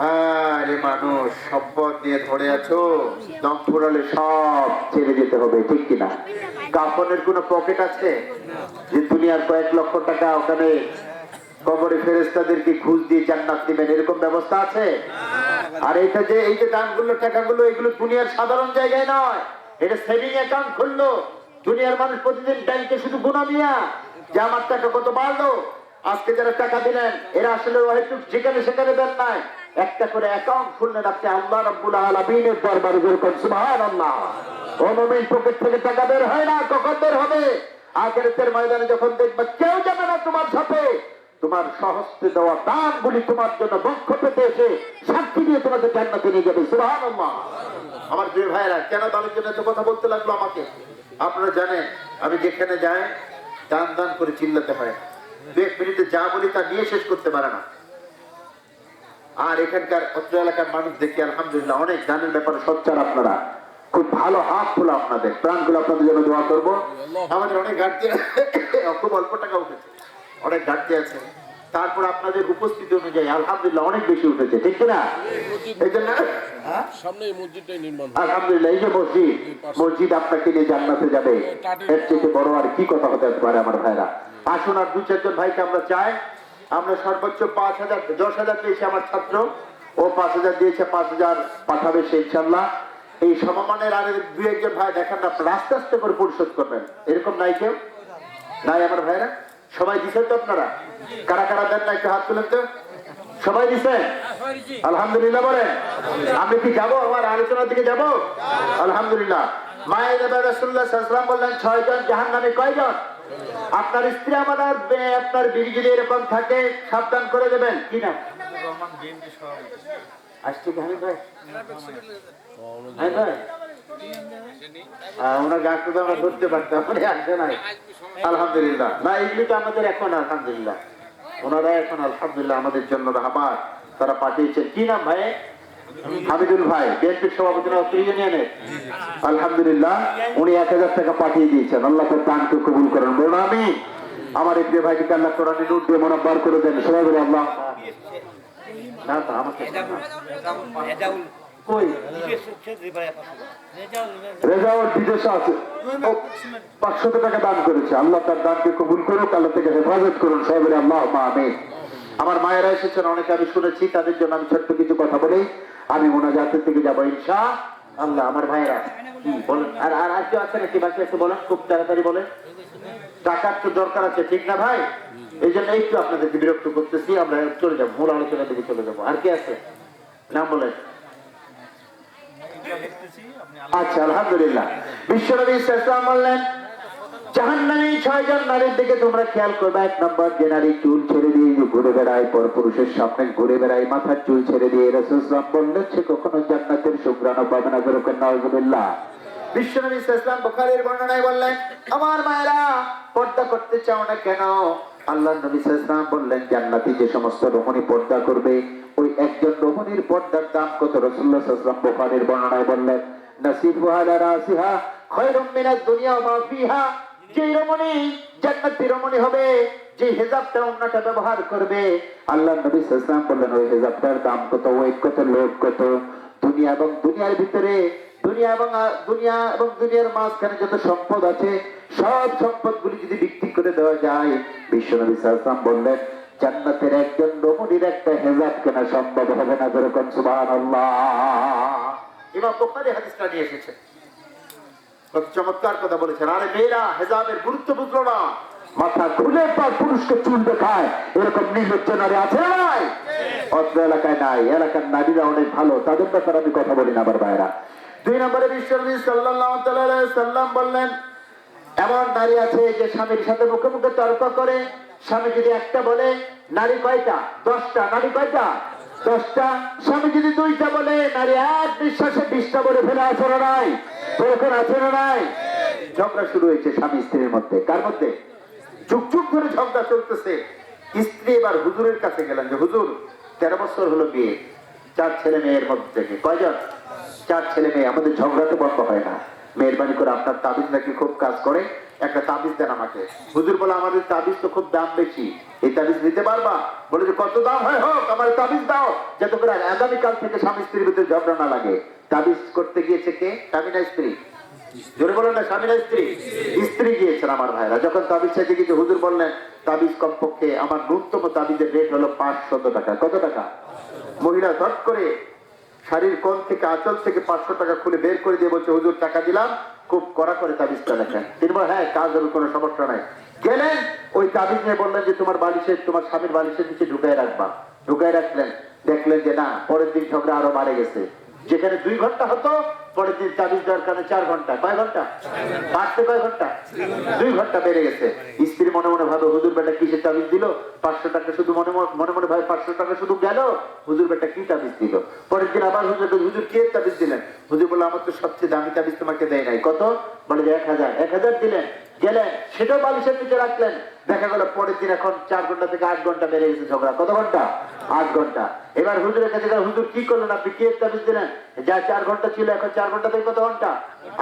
আরে মানুষ সম্পদ নিয়ে ধরে আছো, দম ফুরালে সব ছেড়ে যেতে হবে, ঠিক কিনা? কাফনের কোনো পকেট আছে যে দুনিয়ার কয়েক লক্ষ টাকা ওখানে কবরে ফেরেশতাদেরকে ঘুষ দিয়ে জান্নাত দিবেন, এরকম ব্যবস্থা আছে? আর এটা যে এই যে দানগুলো টাকাগুলো, এগুলো দুনিয়ার সাধারণ জায়গায় নয়, এটা সেভিং অ্যাকাউন্ট খুললো। দুনিয়ার মানুষ প্রতিদিন ব্যাংকে শুধু গুনা মিয়া যে আমার টাকা কত বাড়লো। আজকে যারা টাকা দিলেন এরা আসলে হয়তো যেখানে সেখানে দেন নাই, একটা করে অ্যাকাউন্ট খুললেন আপনি আল্লাহ রাব্বুল আলামিনের দরবারে, যেরকম সুবহানাল্লাহ। ও মুমিন, পকেট থেকে টাকা বের হয় না, কখন বের হবে? আখিরাতের ময়দানে যখন দেখবে কেউ যাবে না তোমার সাথে, তোমার সহস্তে দেওয়া দানগুলি তোমার জন্য বক্ষ পেতে এসে সাক্ষী দিয়ে তোমাকে জান্নাতে নিয়ে যাবে, সুবহানাল্লাহ। আমার প্রিয় ভাইরা, কেন দানের জন্য এত কথা বলতে লাগলো আমাকে? আপনারা জানেন আমি যেখানে যাই দান দান করে চিল্লাতে হয়, 2 মিনিটে যা বলি তা নিয়ে শেষ করতে পারে না। আর এখানকার অত্র এলাকার মানুষ দেখি আলহামদুলিল্লাহ অনেক দানের ব্যাপারে সোচ্চার। আপনারা খুব ভালো, হাত খোলা, আপনাদের প্রাণগুলো আপনাদের জন্য দোয়া করবো। আমাদের অনেক ঘাটতি, খুব অল্প টাকা উঠেছে, অনেক ঘাটতি আছে, তারপর আপনাদের উপস্থিতি অনুযায়ী আলহামদুলিল্লাহ অনেক বেশি উঠেছে, ঠিক না? এই জন্য সামনে মসজিদটাই নির্মাণ, আলহামদুলিল্লাহ এই যে মসজিদ আপনাকে নিয়ে জান্নাতে যাবে, এর চেয়ে বড় আর কি কথা হতে পারে? আমার ভাইরা আসুন, আর 2-4 জন ভাইকে আমরা চাই, আমরা সর্বোচ্চ 5,000 10,000 পেয়েছি আমার ছাত্র, ও 5,000 দিয়েছে, 5,000 পাঠাবে সে ইনশাল্লাহ। এই সমমানের আর 2-1 জন ভাই দেখান না, আপনারা আস্তে আস্তে করে পরিশোধ করবেন, এরকম নাই কেউ? নাই আমার ভাইরা? সবাই দিচ্ছেন তো? আপনারা কারা কারা দেন না একটু হাত তুলেন তো। সবাই দিচ্ছেন? আলহামদুলিল্লাহ বলেন। আমি কি যাবো আমার আলোচনার দিকে যাব? আলহামদুলিল্লাহ। মায়ের নবী রাসূলুল্লাহ সাল্লাল্লাহু আলাইহি ওয়াসাল্লাম বললেন 6 জন জাহান্নামী। কয়জন? আপনার স্ত্রী আমাদের আপনার বিবি যদি এরকম থাকে সাবধান করে দেবেন। কি নাম? আসছে কি হামিদ ভাই? হামিদ ভাই ওনার গাছ তো আমরা ধরতে পারতাম, আসছে নাই আলহামদুলিল্লাহ। না এগুলি তো আমাদের এখন আলহামদুলিল্লাহ, ওনারা এখন আলহামদুলিল্লাহ আমাদের জন্য রাহবার তারা পাঠিয়েছেন। কি নাম ভাই? হামিদুল ভাই, বিএনপির সভাপতি অত্র ইউনিয়নের। আলহামদুলিল্লাহ উনি 1,000 টাকা পাঠিয়ে দিয়েছেন, আল্লাহ তার দানকে কবুল করেন, বলুন আমিন। আমার এই প্রিয় ভাইকে আল্লাহ কোরআনে নূর দিয়ে মুনাব্বার করে দেন, সবাই বলে আল্লাহ। না তো আমাকে কই রেজাউল বিদেশে আছে, 500 টাকা দান করেছে, আল্লাহ তার দানকে কবুল করুক, আল্লাহ থেকে হেফাজত করুন, সবাই বলে আল্লাহ আমিন। আমার মায়েরা এসেছেন অনেকে, আমি শুনেছি, তাদের জন্য আমি ছোট্ট কিছু কথা বলি, আমি মোনাজাতের থেকে যাবো ইনশাআল্লাহ। আমার ভাইরা বলেন, আর আর কেউ আছে নাকি বাকি আছে? বলেন খুব তাড়াতাড়ি বলেন, টাকার তো দরকার আছে, ঠিক না ভাই? এই জন্য একটু আপনাদেরকে বিরক্ত করতেছি, আমরা চলে যাবো, মূল আলোচনার দিকে চলে যাবো। আর কে আছে নাম বলেন? আচ্ছা আলহামদুলিল্লাহ। বিশ্বনবী সাল্লাল্লাহু আলাইহি ওয়াসাল্লাম বললেন জাহান্নামী 6 জন নারীর দিকে তোমরা খেয়াল করবে। 1 নম্বর, যে নারী চুল ছেড়ে দিয়ে ঘুরে বেড়ায়, পরপুরুষের সামনে ঘুরে বেড়ায়, মাথার চুল ছেড়ে দিয়ে, রাসূল সাল্লাল্লাহু আলাইহি ওয়াসাল্লাম বললেন সে কখনো জান্নাতের সুঘ্রাণ পাবে না। যেরকম নাউযুবিল্লাহ। বিশ্বনবী সাল্লাল্লাহু আলাইহি ওয়াসাল্লাম বুখারীর বর্ণনায় বললেন আমার মায়েরা পর্দা করতে চাও না কেন? আল্লাহর নবী সাল্লাল্লাহু আলাইহি ওয়াসাল্লাম বললেন জান্নাতি যে সমস্ত রমণী পর্দা করবে, ওই একজন রমণীর পর্দার দাম কত? রাসূলুল্লাহ সাল্লাল্লাহু আলাইহি ওয়াসাল্লাম বুখারীর বর্ণনায় বললেন নাসিফুহা আলা রাসিহা খায়রুম মিনাদ দুনিয়া ওয়া মা ফিহা। যে রমণী জান্নাতি রমণী হবে, যে হেজাবটা ওন্নাটা ব্যবহার করবে, আল্লাহর নবী সাল্লাল্লাহু আলাইহি ওয়াসাল্লাম বললেন ওই হেজাবটার দাম কত, ওয়েট কত, লোড কত। দুনিয়া এবং দুনিয়ার ভিতরে, দুনিয়া এবং দুনিয়ার মাঝখানে যত সম্পদ আছে সব সম্পদগুলি যদি বিক্রি করে দেওয়া যায়, বিশ্বনবী সাল্লাল্লাহু আলাইহি ওয়াসাল্লাম বললেন জান্নাতের একজন রমণীর একটা হেজাব কেনা সম্ভব হবে না। যেরকম সুবহানাল্লাহ। ইমাম বুখারী হাদিসটা নিয়ে এসেছে, কত চমৎকার কথা বলেছেন। আরে মেয়েরা হেজাবের গুরুত্ব বুঝলো না, মাথা খুলে পর পুরুষকে চুল দেখায়, এরকম নির্লজ্জ নারী আছে না নাই? অত্র এলাকায় নাই, এলাকার নারীরা অনেক ভালো, তাদের ব্যাপারে আমি কথা বলি না আমার ভাইরা। 2 নম্বরে বিশ্বনবী সাল্লাল্লাহু আলাইহি ওয়াসাল্লাম বললেন এমন নারী আছে যে স্বামীর সাথে মুখে মুখে তর্ক করে, স্বামী যদি একটা বলে নারী কয়টা? 10টা। নারী কয়টা? 10টা। স্বামী যদি 2টা বলে, নারী এক বিশ্বাসে 20টা বলে ফেলে। আছে না নাই? তখন আছে না নাই? ঝগড়া শুরু হয়েছে স্বামী স্ত্রীর মধ্যে। কার মধ্যে? যুগ যুগ ধরে ঝগড়া চলতেছে। স্ত্রী এবার হুজুরের কাছে গেলেন যে হুজুর 13 বছর হলো বিয়ে, 4 ছেলে মেয়ের মধ্যে থেকে কয়জন? 4 ছেলে মেয়ে, আমাদের ঝগড়া তো বন্ধ হয় না, মেহরবানি করে আপনার তাবিজ নাকি খুব কাজ করে, একটা তাবিজ দেন আমাকে। হুজুর বলে আমাদের তাবিজ তো খুব দাম বেশি, এই তাবিজ নিতে পারবা? বলে যে কত দাম হয় হোক, আমার তাবিজ দাও, যাতে করে আগামীকাল থেকে স্বামী স্ত্রীর ভিতরে ঝগড়া না লাগে। তাবিজ করতে গিয়েছে কে? স্বামী না স্ত্রী? জোরে বলেন না, স্বামী না স্ত্রী? স্ত্রী গিয়েছেন আমার ভাইরা। যখন তাবিজ চাইতে গিয়েছে, হুজুর বললেন তাবিজ কমপক্ষে আমার ন্যূনতম তাবিজের রেট হলো 500 টাকা। কত টাকা? মহিলা ধট করে শাড়ির কোণ থেকে আঁচল থেকে 500 টাকা খুলে বের করে দিয়ে বলছে, হুজুর টাকা দিলাম, খুব কড়া করে তাবিজটা লেখেন। তিনি বলেন হ্যাঁ, কাজ হবে, কোনো সমস্যা নাই। গেলেন, ওই তাবিজ নিয়ে বললেন যে তোমার বালিশের, তোমার স্বামীর বালিশের নিচে ঢুকায় রাখবা। ঢুকায় রাখলেন, দেখলেন যে না, পরের দিন ঝগড়া আরো বাড়ে গেছে। যেখানে 2 ঘন্টা হতো, পরের দিন তাবিজ দেওয়ার কারণে 4 ঘন্টা। কয় ঘন্টা বাড়তে? কয় ঘন্টা? 2 ঘন্টা বেড়ে গেছে। স্ত্রী মনে মনে ভাবে, হুজুর বেটা কিসের তাবিজ দিল? 500 টাকা শুধু মনে মনে ভাবে, 500 টাকা শুধু গেল, হুজুর বেটা কি তাবিজ দিল? পরের দিন আবার হুজুর কি তাবিজ দিলেন? হুজুর বলল আমার তো সবচেয়ে দামি তাবিজ তোমাকে দেয় নাই। কত? বলে যে 1000 দিলেন। গেলেন, সেটাও বালিশের নিচে রাখলেন। দেখা গেল পরের দিন এখন 4 ঘন্টা থেকে 8 ঘন্টা বেড়ে গেছে ঝগড়া। কত ঘন্টা? 8 ঘন্টা। এবার হুজুরের কাছে গেল, হুজুর কি করলেন আপনি? কি তাবিজ দিলেন? যা 4 ঘন্টা ছিল, এখন 4 ঘন্টা থেকে কত ঘন্টা?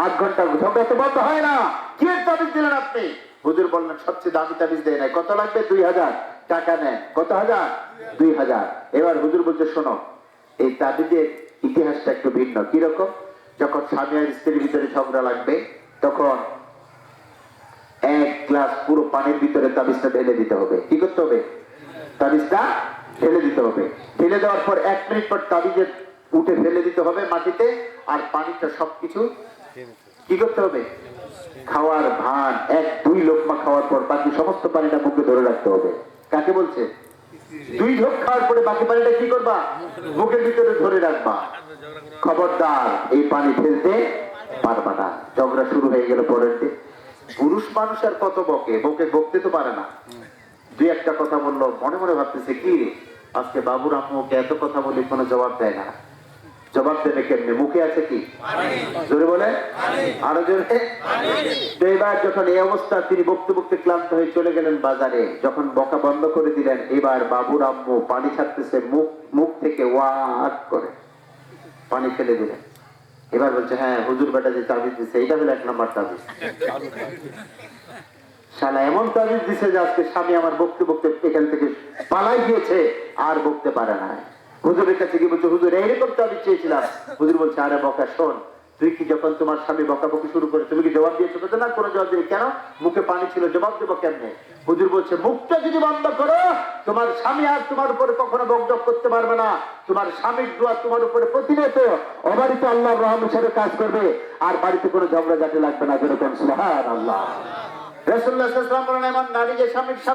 8 ঘন্টা। ঝগড়া তো বন্ধ হয় না। কি তাবিজ দিলেন আপনি? হুজুর বললেন সবচেয়ে দামি তাবিজ দেয় নাই। কত লাগবে? 2000 টাকা নেন। কত হাজার? 2000। এবার হুজুর বলছে শোনো, এই তাবিজের ইতিহাসটা একটু ভিন্ন। কিরকম? যখন স্বামী আর স্ত্রীর ভিতরে ঝগড়া লাগবে, তখন 1 গ্লাস পুরো পানির ভিতরে তাবিজটা ঢেলে দিতে হবে। কি করতে হবে? তাবিজটা ঢেলে দিতে হবে। ঢেলে দেওয়ার পর 1 মিনিট পর তাবিজের উঠে ফেলে দিতে হবে মাটিতে। আর পানিটা সবকিছু কি করতে হবে? খাওয়ার ভান 1-2 লোকমা খাওয়ার পর বাকি সমস্ত পানিটা মুখে ধরে রাখতে হবে। কাকে বলছে? 2 ঢোক খাওয়ার পরে বাকি পানিটা কি করবা? মুখের ভিতরে ধরে রাখবা। খবরদার এই পানি ফেলতে পারবা না। ঝগড়া শুরু হয়ে গেল পরের দিন। পুরুষ মানুষ আর কত বকে, বকতে তো পারে না। 2-1টা কথা বললো, মনে মনে ভাবতেছে কি রে, আজকে বাবুর আম্মুকে এত কথা বলি, কোনো জবাব দেয় না। জবাব দেবে কেমনে? মুখে আছে কি? জোরে বলে, আরো জোরে। তো এবার যখন এই অবস্থা, তিনি বকতে বকতে ক্লান্ত হয়ে চলে গেলেন বাজারে। যখন বকা বন্ধ করে দিলেন, এবার বাবুর আম্মু পানি ছাড়তেছে, মুখ থেকে ওয়াক করে পানি ফেলে দিলেন। এবার বলছে হ্যাঁ, হুজুর বেটা যে তাবিজ দিচ্ছে, এইটা হলো 1 নম্বর তাবিজ। শালা এমন তাবিজ দিছে যে আজকে স্বামী আমার বকতে বকতে এখান থেকে পালাই গিয়েছে, আর বকতে পারে না। হুজুরের কাছে গিয়ে বলছে, হুজুর এইরকম তাবিজ চেয়েছিলাম। হুজুর বলছে আরে বকা, শোন, তুই কি যখন তোমার স্বামী বকাবকি শুরু করে, তুমি কি জবাব দিয়েছো? না, কোনো জবাব দিই। কেন? মুখে পানি ছিল, জবাব দেবো কেমনে? হুজুর বলছে মুখটা যদি বন্ধ করো, তোমার স্বামী আর তোমার উপরে কখনো বকজক করতে পারবে না। তোমার স্বামীর দোয়া তোমার উপরে প্রতিনিয়ত অবারিত আল্লাহর রহম হিসেবে কাজ করবে, আর বাড়িতে কোনো ঝগড়া ঝাঁটি লাগবে না। যেরকম সুবহানাল্লাহ। রাসূলুল্লাহ সাল্লাল্লাহু আলাইহি ওয়াসাল্লাম বলেন, এমন নারী যে স্বামীর